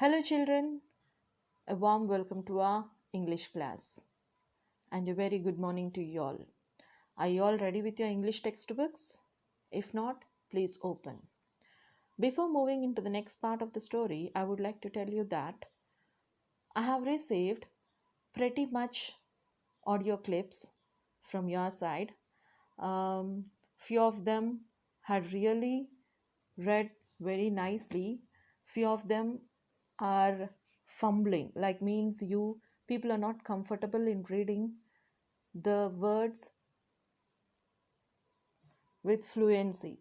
Hello, children. A warm welcome to our English class and a very good morning to you all. Are you all ready with your English textbooks? If not, please open. Before moving into the next part of the story, I would like to tell you that I have received pretty much audio clips from your side. Few of them had really read very nicely. Few of them are fumbling, like means you people are not comfortable in reading the words with fluency.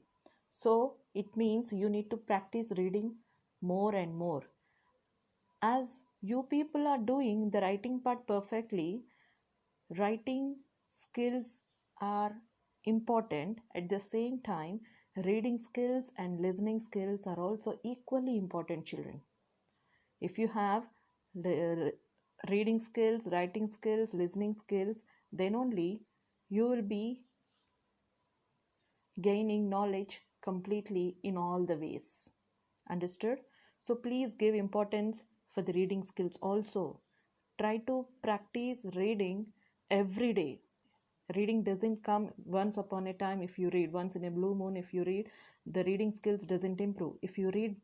So it means you need to practice reading more and more. As you people are doing the writing part perfectly, writing skills are important. At the same time, reading skills and listening skills are also equally important, children. If you have the reading skills, writing skills, listening skills, then only you will be gaining knowledge completely in all the ways. Understood? So please give importance for the reading skills also. Try to practice reading every day. Reading doesn't come once upon a time. If you read once in a blue moon, if you read, the reading skills doesn't improve. If you read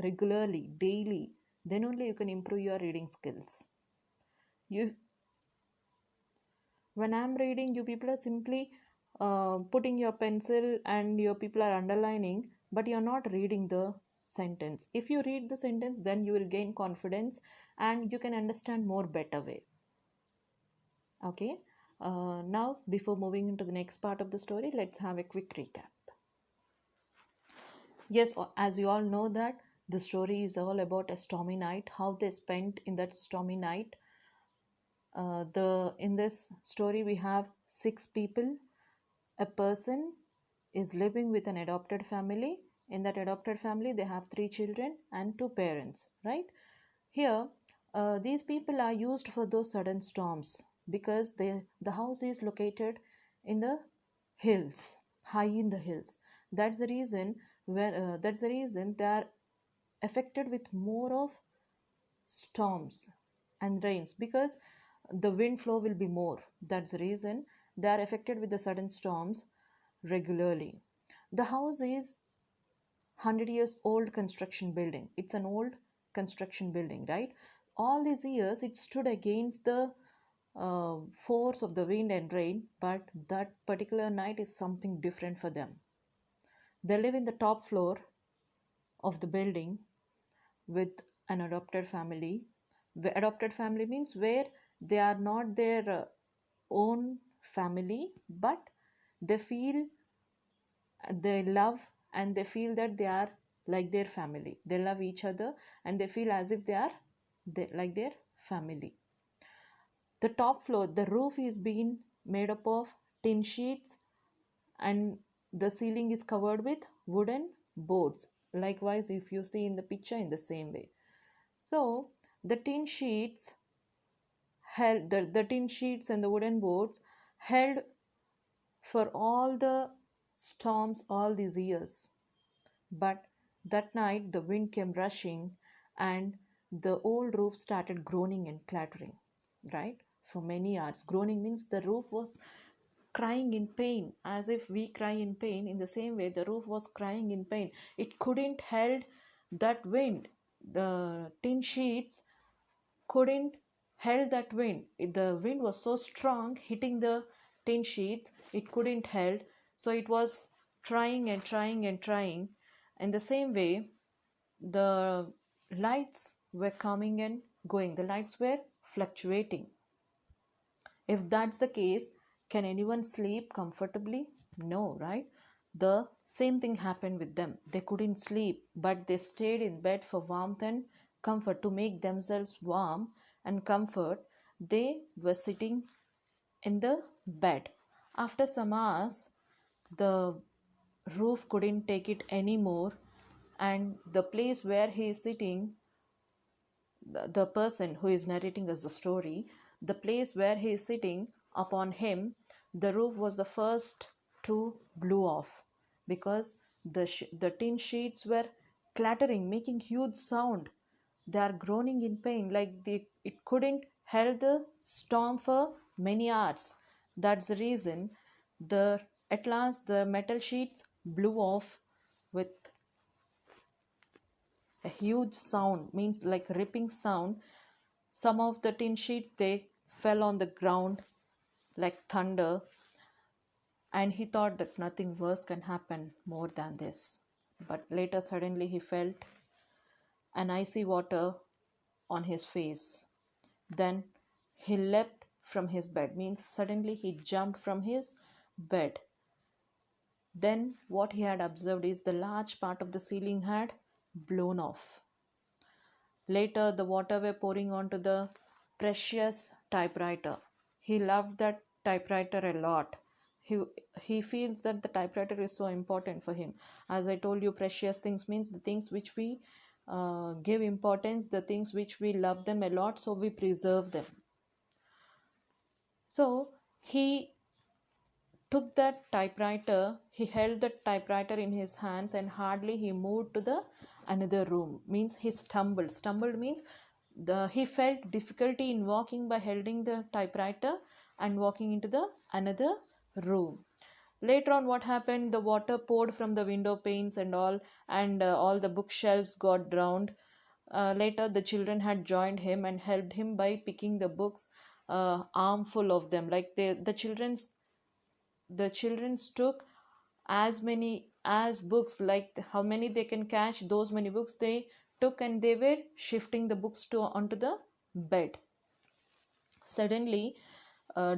regularly, daily, then only you can improve your reading skills. You When I'm reading, you people are simply putting your pencil and your people are underlining, but you're not reading the sentence. If you read the sentence, then you will gain confidence and you can understand more better way. Okay. Now, before moving into the next part of the story, let's have a quick recap. Yes, as you all know that the story is all about a stormy night, how they spent in that stormy night. The In this story we have six people. A person is living with an adopted family. In that adopted family they have three children and two parents, right? Here, these people are used for those sudden storms because the house is located in the hills, high in the hills. That's the reason they are affected with more of storms and rains because the wind flow will be more. That's the reason they are affected with the sudden storms regularly. The house is 100 years old construction building. It's an old construction building, right? All these years it stood against the force of the wind and rain, but that particular night is something different for them. They live in the top floor of the building with an adopted family. The adopted family means where they are not their own family, but they feel they love and they feel that they are like their family. They love each other and they feel as if like their family. The top floor, the roof is being made up of tin sheets and the ceiling is covered with wooden boards. Likewise, if you see in the picture in the same way. So the tin sheets the tin sheets and the wooden boards held for all the storms all these years. But that night the wind came rushing and the old roof started groaning and clattering, right? For many hours. Groaning means the roof was crying in pain, as if we cry in pain. In the same way, the roof was crying in pain. It couldn't held that wind. The tin sheets couldn't held that wind. The wind was so strong hitting the tin sheets, it couldn't held. So it was trying and trying and trying. In the same way, the lights were coming and going. The lights were fluctuating. If that's the case, can anyone sleep comfortably? No, right? The same thing happened with them. They couldn't sleep, but they stayed in bed for warmth and comfort. To make themselves warm and comfort, they were sitting in the bed. After some hours, the roof couldn't take it anymore, and the place where he is sitting, the person who is narrating us the story, the place where he is sitting, upon him, the roof was the first to blow off because the tin sheets were clattering, making huge sound. They are groaning in pain, like it couldn't hold the storm for many hours. That's the reason the at last the metal sheets blew off with a huge sound, means like ripping sound. Some of the tin sheets they fell on the ground like thunder, and he thought that nothing worse can happen more than this. But later, suddenly, he felt an icy water on his face. Then he leapt from his bed, means suddenly he jumped from his bed. Then, what he had observed is the large part of the ceiling had blown off. Later, the water were pouring onto the precious typewriter. He loved that typewriter a lot. He, he feels that the typewriter is so important for him. As I told you, precious things means the things which we give importance, the things which we love them a lot, so we preserve them. So he took that typewriter, he held the typewriter in his hands, and hardly he moved to the another room, means he stumbled means he felt difficulty in walking by holding the typewriter and walking into the another room. Later on, what happened, the water poured from the window panes and all the bookshelves got drowned. Later the children had joined him and helped him by picking the books, armful of them, like the children took as many as books, like how many they can catch, those many books they took, and they were shifting the books to onto the bed. Suddenly,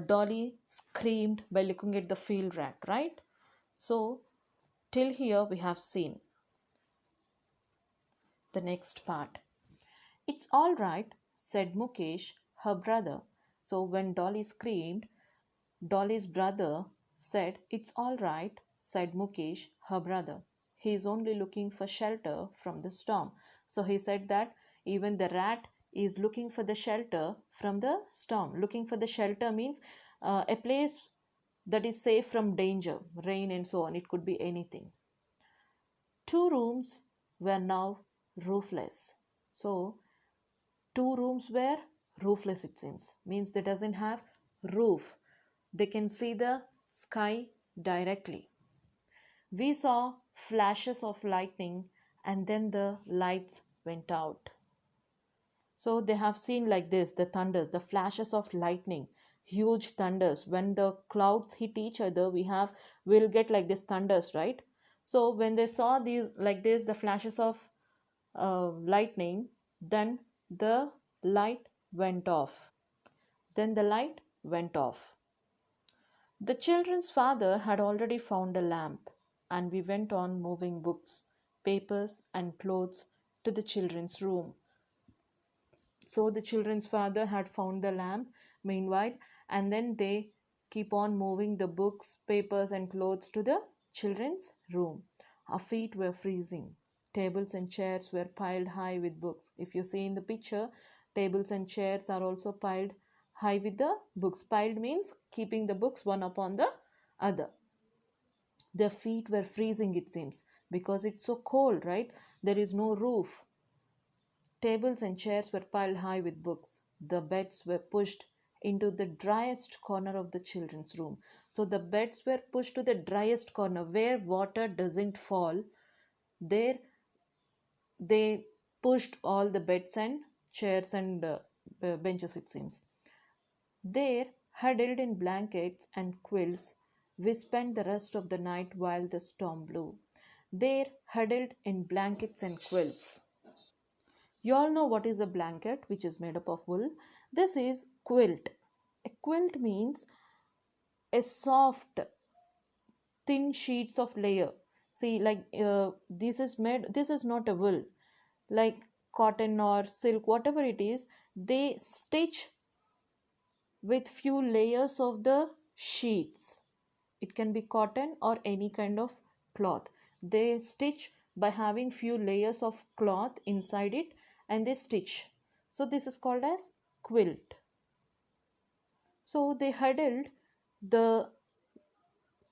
Dolly screamed by looking at the field rat, right? So till here we have seen the next part. It's all right, said Mukesh, her brother. So when Dolly screamed, Dolly's brother said, "It's all right," said Mukesh, her brother. "He is only looking for shelter from the storm." So he said that even the rat is looking for the shelter from the storm. Looking for the shelter means a place that is safe from danger, rain, and so on. It could be anything. Two rooms were now roofless. So two rooms were roofless, it seems, means they doesn't have roof. They can see the sky directly. We saw flashes of lightning, and then the lights went out. So they have seen like this, the thunders, the flashes of lightning, huge thunders. When the clouds hit each other, we'll get like this thunders, right? So when they saw these like this, the flashes of lightning, then the light went off. Then the light went off. The children's father had already found a lamp, and we went on moving books, papers, and clothes to the children's room. So the children's father had found the lamp meanwhile, and then they keep on moving the books, papers, and clothes to the children's room. Our feet were freezing. Tables and chairs were piled high with books. If you see in the picture, tables and chairs are also piled high with the books. Piled means keeping the books one upon the other. Their feet were freezing, it seems, because it's so cold, right? There is no roof. Tables and chairs were piled high with books. The beds were pushed into the driest corner of the children's room. So the beds were pushed to the driest corner where water doesn't fall. There they pushed all the beds and chairs and benches, it seems. There, huddled in blankets and quilts, we spent the rest of the night while the storm blew. There, huddled in blankets and quilts. You all know what is a blanket, which is made up of wool. This is quilt. A quilt means a soft, thin sheets of layer. See, like this is not a wool. Like cotton or silk, whatever it is, they stitch with few layers of the sheets. It can be cotton or any kind of cloth. They stitch by having few layers of cloth inside it, and they stitch. So this is called as quilt. So they huddled the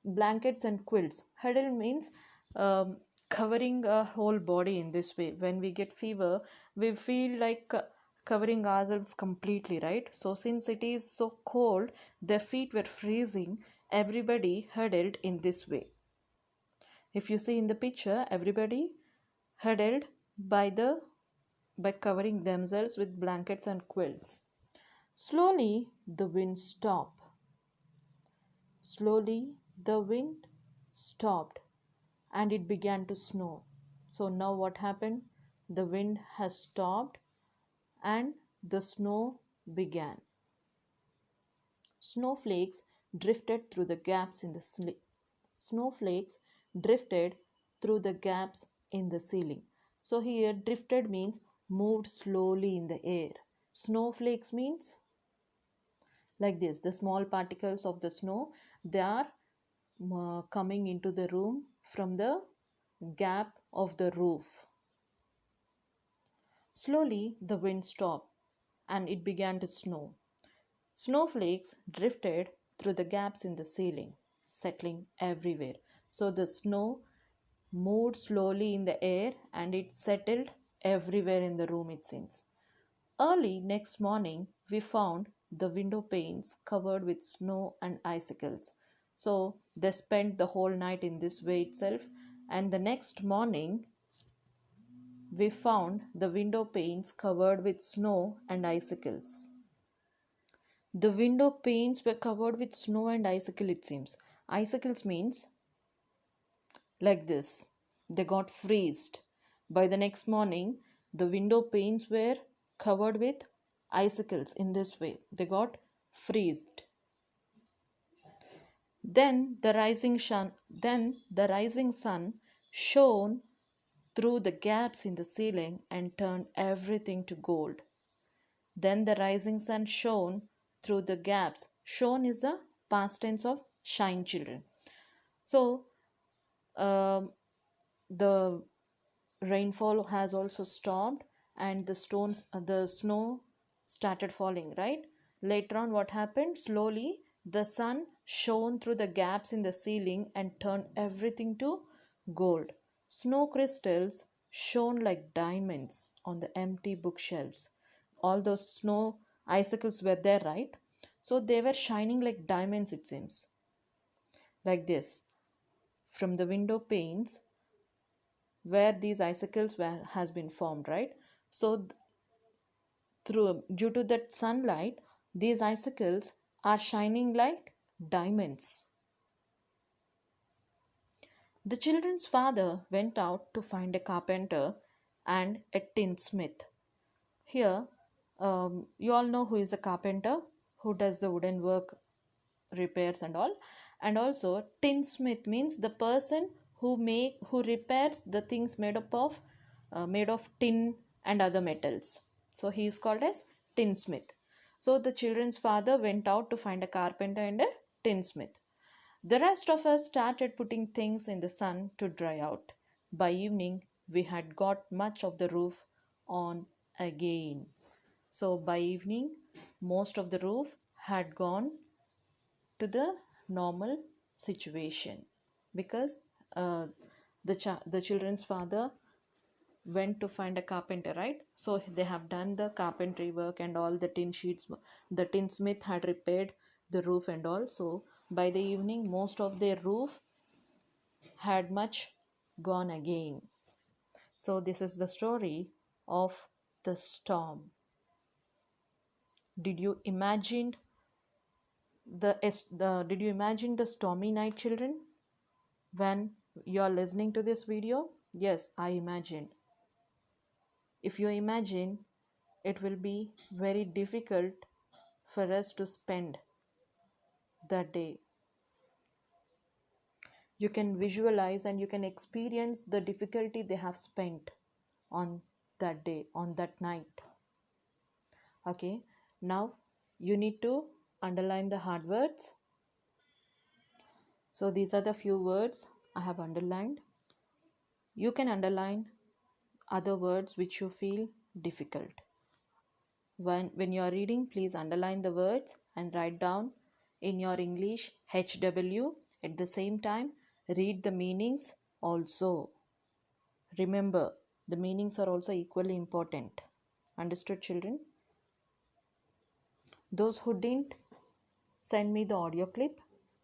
blankets and quilts. Huddle means um, covering our whole body in this way. When we get fever, we feel like covering ourselves completely, right? So since it is so cold, their feet were freezing. Everybody huddled in this way. If you see in the picture, everybody huddled by covering themselves with blankets and quilts. Slowly the wind stopped. Slowly the wind stopped and it began to snow. So now what happened? The wind has stopped and the snow began. Snowflakes drifted through the gaps in the snowflakes drifted through the gaps in the ceiling. So here drifted means moved slowly in the air. Snowflakes means like this, the small particles of the snow, they are coming into the room from the gap of the roof. Slowly the wind stopped and it began to snow. Snowflakes drifted through the gaps in the ceiling, settling everywhere. So the snow moved slowly in the air and it settled everywhere in the room, it seems. Early next morning, we found the window panes covered with snow and icicles. So they spent the whole night in this way itself, and the next morning, we found the window panes covered with snow and icicles. The window panes were covered with snow and icicle, it seems. Icicles means like this. They got freezed. By the next morning, the window panes were covered with icicles in this way. They got freezed. Then the rising sun shone through the gaps in the ceiling and turned everything to gold. Then the rising sun shone through the gaps. Shone is a past tense of shine, children. So um, the rainfall has also stopped and the snow started falling, right? Later on, what happened? Slowly the sun shone through the gaps in the ceiling and turned everything to gold. Snow crystals shone like diamonds on the empty bookshelves. All those snow icicles were there, right? So they were shining like diamonds, it seems. Like this, from the window panes where these icicles has been formed, right? So through due to that sunlight, these icicles are shining like diamonds. The children's father went out to find a carpenter and a tinsmith. Here, you all know who is a carpenter, who does the wooden work, repairs and all. And also tinsmith means the person who repairs the things made of tin and other metals. So he is called as tinsmith. So the children's father went out to find a carpenter and a tinsmith. The rest of us started putting things in the sun to dry out. By evening we had got much of the roof on again. So by evening most of the roof had gone to the normal situation, because uh, the children's father went to find a carpenter, right? So they have done the carpentry work and all the tin sheets. The tinsmith had repaired the roof and all. So by the evening most of their roof had much gone again. So this is the story of the storm. Did you imagine did you imagine the stormy night, children, when you are listening to this video? Yes, I imagined. If you imagine, it will be very difficult for us to spend that day. You can visualize and you can experience the difficulty they have spent on that day, on that night. Okay, now you need to underline the hard words. So these are the few words I have underlined. You can underline other words which you feel difficult. When you are reading, please underline the words and write down in your English HW. At the same time, read the meanings also. Remember, the meanings are also equally important. Understood, children? Those who didn't send me the audio clip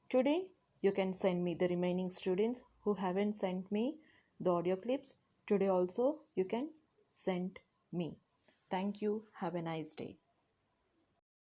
today, you can send me. The remaining students who haven't sent me the audio clips today also, you can send me. Thank you. Have a nice day.